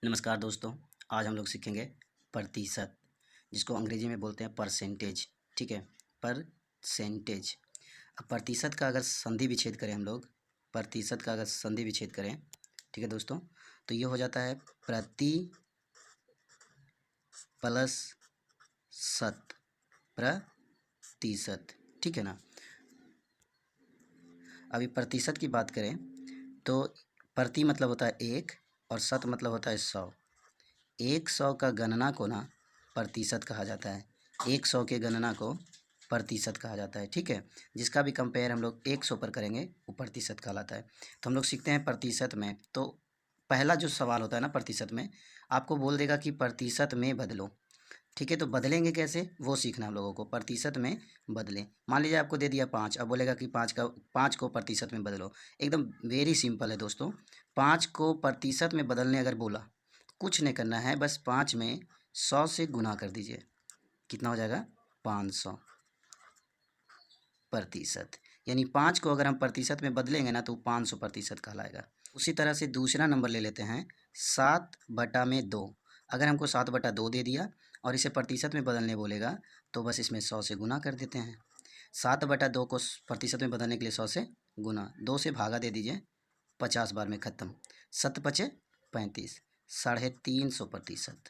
नमस्कार दोस्तों। आज हम लोग सीखेंगे प्रतिशत, जिसको अंग्रेजी में बोलते हैं परसेंटेज। ठीक है, परसेंटेज। अब प्रतिशत का अगर संधि विच्छेद करें हम लोग, प्रतिशत का अगर संधि विच्छेद करें, ठीक है दोस्तों, तो ये हो जाता है प्रति प्लस शत, प्रतिशत। ठीक है ना। अभी प्रतिशत की बात करें तो प्रति मतलब होता है एक और शत मतलब होता है 100। 100 का गणना को ना प्रतिशत कहा जाता है। 100 के गणना को प्रतिशत कहा जाता है। ठीक है, जिसका भी कंपेयर हम लोग 100 पर करेंगे वो प्रतिशत कहलाता है। तो हम लोग सीखते हैं प्रतिशत में। तो पहला जो सवाल होता है ना प्रतिशत में, आपको बोल देगा कि प्रतिशत में बदलो। ठीक है, तो बदलेंगे कैसे वो सीखना हम लोगों को। प्रतिशत में बदलें, मान लीजिए आपको दे दिया 5, अब बोलेगा कि 5 को प्रतिशत में बदलो। एकदम वेरी सिंपल है दोस्तों। 5 को प्रतिशत में बदलने अगर बोला, कुछ नहीं करना है, बस 5 में 100 से गुना कर दीजिए। कितना हो जाएगा? 500 प्रतिशत। यानी 5 को अगर हम प्रतिशत में बदलेंगे ना तो 500 प्रतिशत कहलाएगा। उसी तरह से दूसरा नंबर ले लेते हैं, 7/2। अगर हमको 7/2 दे दिया और इसे प्रतिशत में बदलने बोलेगा तो बस इसमें 100 से गुना कर देते हैं। 7/2 को प्रतिशत में बदलने के लिए 100 से गुना, 2 से भागा दे दीजिए, 50 बार में ख़त्म। 7 पचे 35, 350 प्रतिशत।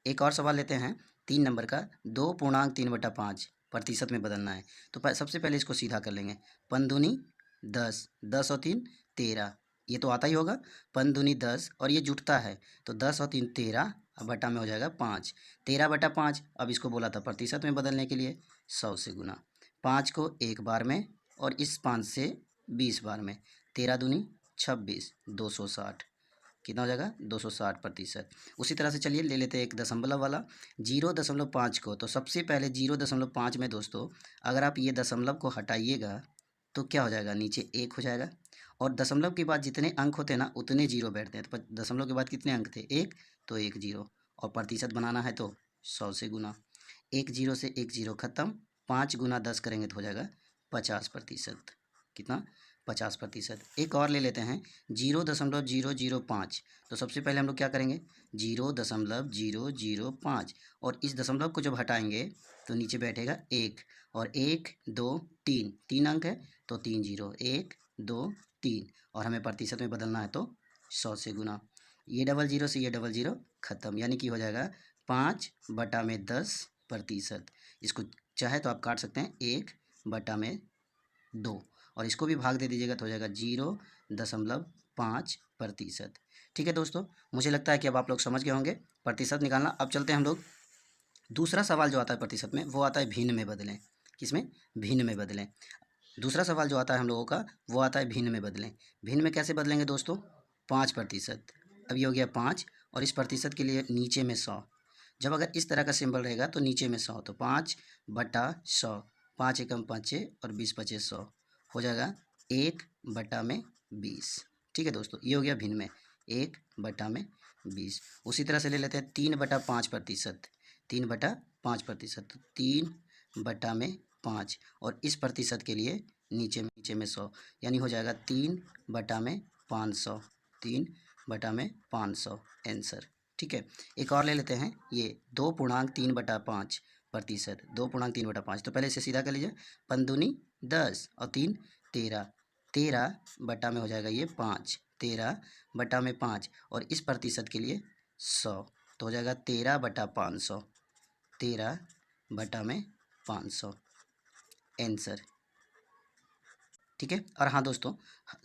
एक और सवाल लेते हैं 3 नंबर का, 2.3/5 प्रतिशत में बदलना है। तो सबसे पहले इसको सीधा कर लेंगे। पंदुनी 10, 10 और 3 13, ये तो आता ही होगा। पंदुनी 10 और ये जुटता है तो 10 और 3 13, अब बटा में हो जाएगा 5। 13/5। अब इसको बोला था प्रतिशत में बदलने के लिए 100 से गुना। 5 को एक बार में और इस 5 से 20 बार में। 13 दूनी 26, 260। कितना हो जाएगा? 260 प्रतिशत। उसी तरह से चलिए ले लेते हैं एक दशमलव वाला, 0.5 को। तो सबसे पहले 0.5 में दोस्तों अगर आप ये दशमलव को हटाइएगा तो क्या हो जाएगा? नीचे 1 हो जाएगा। और दशमलव के बाद जितने अंक होते हैं ना उतने जीरो बैठते हैं। तो दशमलव के बाद कितने अंक थे? 1, तो 1 जीरो। और प्रतिशत बनाना है तो 100 से गुना। 1 जीरो से 1 जीरो खत्म। 5 गुना 10 करेंगे तो हो जाएगा 50 प्रतिशत। कितना? 50 प्रतिशत। एक और ले लेते हैं 0.005। तो सबसे पहले हम लोग क्या करेंगे? 0.005 और इस दशमलव को जब हटाएंगे तो नीचे बैठेगा 1। और 1 2 3, 3 अंक है तो 3 जीरो, 1 2 3। और हमें प्रतिशत में बदलना है तो 100 से गुना। ये डबल जीरो से ये डबल जीरो खत्म, यानी कि हो जाएगा 5/10 प्रतिशत। इसको चाहे तो आप काट सकते हैं 1/2 और इसको भी भाग दे दीजिएगा तो हो जाएगा 0.5 प्रतिशत। ठीक है दोस्तों, मुझे लगता है कि अब आप लोग समझ गए होंगे प्रतिशत निकालना। अब चलते हैं हम लोग दूसरा सवाल जो आता है प्रतिशत में, वो आता है भिन्न में बदलें। किसमें? भिन्न में बदलें। दूसरा सवाल जो आता है हम लोगों का वो आता है भिन्न में बदलें। भिन्न में कैसे बदलेंगे दोस्तों? 5 प्रतिशत। अब ये हो गया 5 और इस प्रतिशत के लिए नीचे में 100। जब अगर इस तरह का सिंबल रहेगा तो नीचे में 100, तो 5/100। 5 एकम 5 और 20 पचे 100 हो जाएगा 1/20। ठीक है दोस्तों, ये हो गया भिन्न में 1/20। उसी तरह से ले लेते हैं 3/5 प्रतिशत। 3/5 प्रतिशत, तो 3/5 और इस प्रतिशत के लिए नीचे में 100, यानी हो जाएगा 3/500। 3/500 आंसर। ठीक है, एक और ले लेते हैं ये 2.3/5 प्रतिशत। 2.3/5, तो पहले इसे सीधा कर लीजिए। पंदुनी 10 और 3 13, 13 बटा में हो जाएगा ये 5। 13/5 और इस प्रतिशत के लिए 100, तो हो जाएगा 13/500। 13/500 आंसर। ठीक है, और हाँ दोस्तों,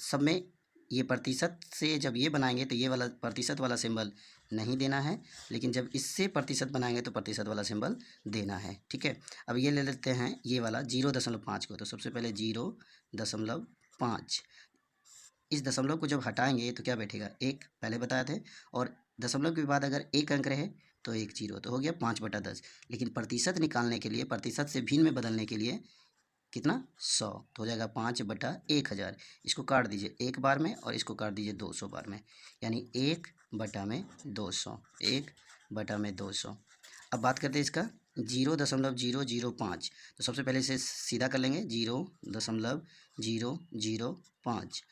सब में ये प्रतिशत से जब ये बनाएंगे तो ये वाला प्रतिशत वाला सिंबल नहीं देना है, लेकिन जब इससे प्रतिशत बनाएंगे तो प्रतिशत वाला सिंबल देना है। ठीक है, अब ये ले लेते हैं ये वाला 0.5 को। तो सबसे पहले 0.5, इस दशमलव को जब हटाएंगे तो क्या बैठेगा? 1, पहले बताए थे। और दशमलव के बाद अगर एक अंक रहे तो 1 जीरो, तो हो गया 5/10। लेकिन प्रतिशत निकालने के लिए, प्रतिशत से भिन्न में बदलने के लिए कितना? 100, तो हो जाएगा 5/1000। इसको काट दीजिए एक बार में और इसको काट दीजिए 200 बार में, यानी 1/200। 1/200। अब बात करते हैं इसका 0.005। तो सबसे पहले इसे सीधा कर लेंगे। 0.005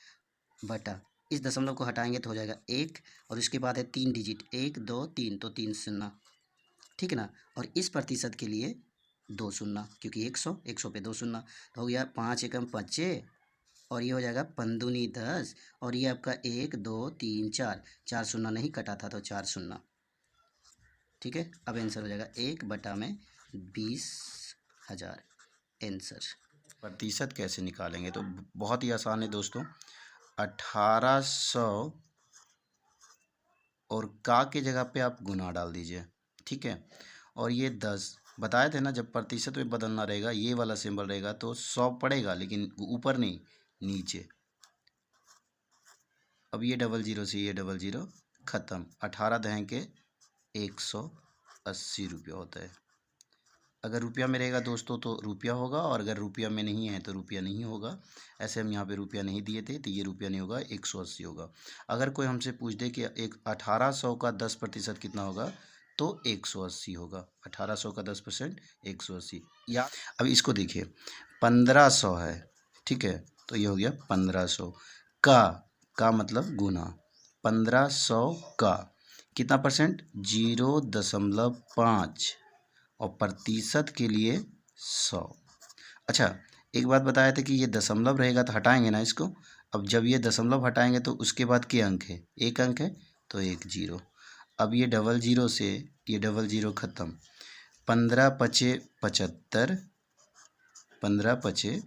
बटा इस दशमलव को हटाएंगे तो हो जाएगा 1 और उसके बाद है 3 डिजिट 1 2 3 तो 3 शून्य, ठीक है ना। और इस प्रतिशत के लिए 2 शून्य क्योंकि 100 पे 2 शून्य तो हो गया 5 एकम 25 और ये हो जाएगा 5 दूनी 10 और ये आपका 1 2 3 4 शून्य नहीं कटा था तो 4 शून्य, ठीक है। अब आंसर हो जाएगा 1/20,000 आंसर। प्रतिशत कैसे निकालेंगे तो बहुत ही आसान है दोस्तों। 1800 और का के जगह पे आप गुना डाल दीजिए, ठीक है। और ये 10 बताए थे ना, जब प्रतिशत में बदलना रहेगा ये वाला सिंबल रहेगा तो 100 पड़ेगा लेकिन ऊपर नहीं नीचे। अब ये 00 से ये 00 ख़त्म। 18 दहें के 180 रुपया होता है। अगर रुपया में रहेगा दोस्तों तो रुपया होगा और अगर रुपया में नहीं है तो रुपया नहीं होगा। ऐसे हम यहाँ पे रुपया नहीं दिए थे तो ये रुपया नहीं होगा, 180 होगा। अगर कोई हमसे पूछ दे कि 1800 का 10% कितना होगा तो 180 होगा। 1800 का 10% 180। या अब इसको देखिए 1500 है, ठीक है, तो ये हो गया 1500 का मतलब गुना। 1500 का कितना परसेंट 0.5 और प्रतिशत के लिए 100। अच्छा एक बात बताया था कि ये दशमलव रहेगा तो हटाएंगे ना इसको। अब जब ये दशमलव हटाएंगे तो उसके बाद क्या अंक है, एक अंक है तो 1 0। अब ये 00 से ये 00 ख़त्म। 15 पचे 75, 15 पचे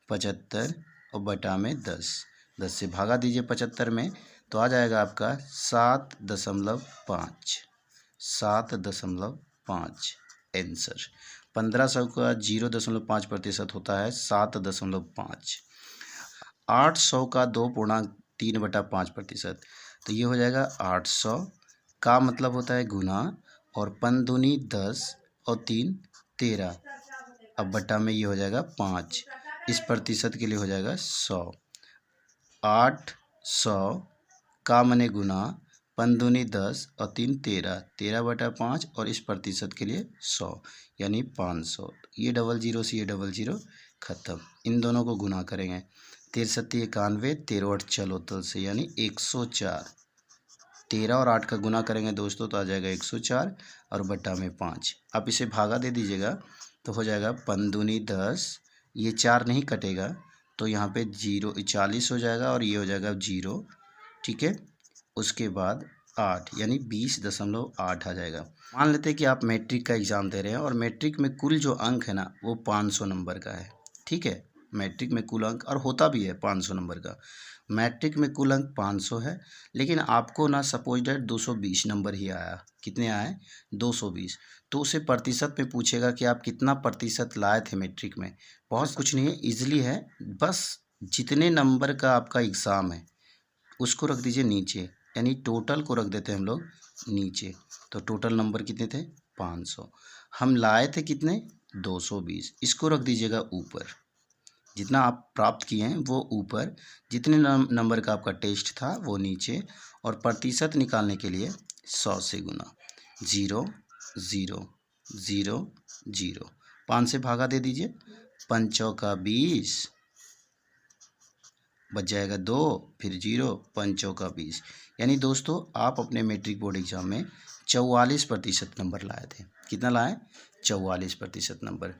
75 और बटा में 10 से भागा दीजिए 75 में तो आ जाएगा आपका 7.5 आंसर। 1500 का 0.5% होता है 7.5। 800 का 2.3/5%, तो ये हो जाएगा 800 का मतलब होता है गुना और 5 दूनी 10 और 3 13। अब बटा में ये हो जाएगा 5। इस प्रतिशत के लिए हो जाएगा 100। 800 का मने गुना 5 दूनी 10 और 3 13, 13/5 और इस प्रतिशत के लिए 100 यानी 500। ये 00 से ये 00 ख़त्म। इन दोनों को गुना करेंगे 13 91, 13 8 चलोतल से यानी 104। 13 और 8 का गुना करेंगे दोस्तों तो आ जाएगा 104 और बटा में 5। आप इसे भागा दे दीजिएगा तो हो जाएगा 5 दूनी 10, ये 4 नहीं कटेगा तो यहाँ पे 40 हो जाएगा और ये हो जाएगा 0, ठीक है। उसके बाद 8 यानी 20.8 आ जाएगा। मान लेते हैं कि आप मैट्रिक का एग्ज़ाम दे रहे हैं और मैट्रिक में कुल जो अंक है ना वो 500 नंबर का है, ठीक है। मैट्रिक में कुल अंक और होता भी है 500 नंबर का। मैट्रिक में कुल अंक 500 है लेकिन आपको ना सपोज डेट 220 नंबर ही आया। कितने आए 220। तो उसे प्रतिशत में पूछेगा कि आप कितना प्रतिशत लाए थे मैट्रिक में। बहुत कुछ नहीं है, ईजिली है। बस जितने नंबर का आपका एग्ज़ाम है उसको रख दीजिए नीचे, यानी टोटल को रख देते हैं हम लोग नीचे। तो टोटल नंबर कितने थे 500। हम लाए थे कितने 220, इसको रख दीजिएगा ऊपर। जितना आप प्राप्त किए हैं वो ऊपर, जितने नंबर का आपका टेस्ट था वो नीचे। और प्रतिशत निकालने के लिए 100 से गुना। 0 0 0 0 5 से भागा दे दीजिए। 5 चौका 20 बच जाएगा 2, फिर 0, 5 चौका 20। यानी दोस्तों आप अपने मैट्रिक बोर्ड एग्जाम में 44% नंबर लाए थे। कितना लाए 44% नंबर।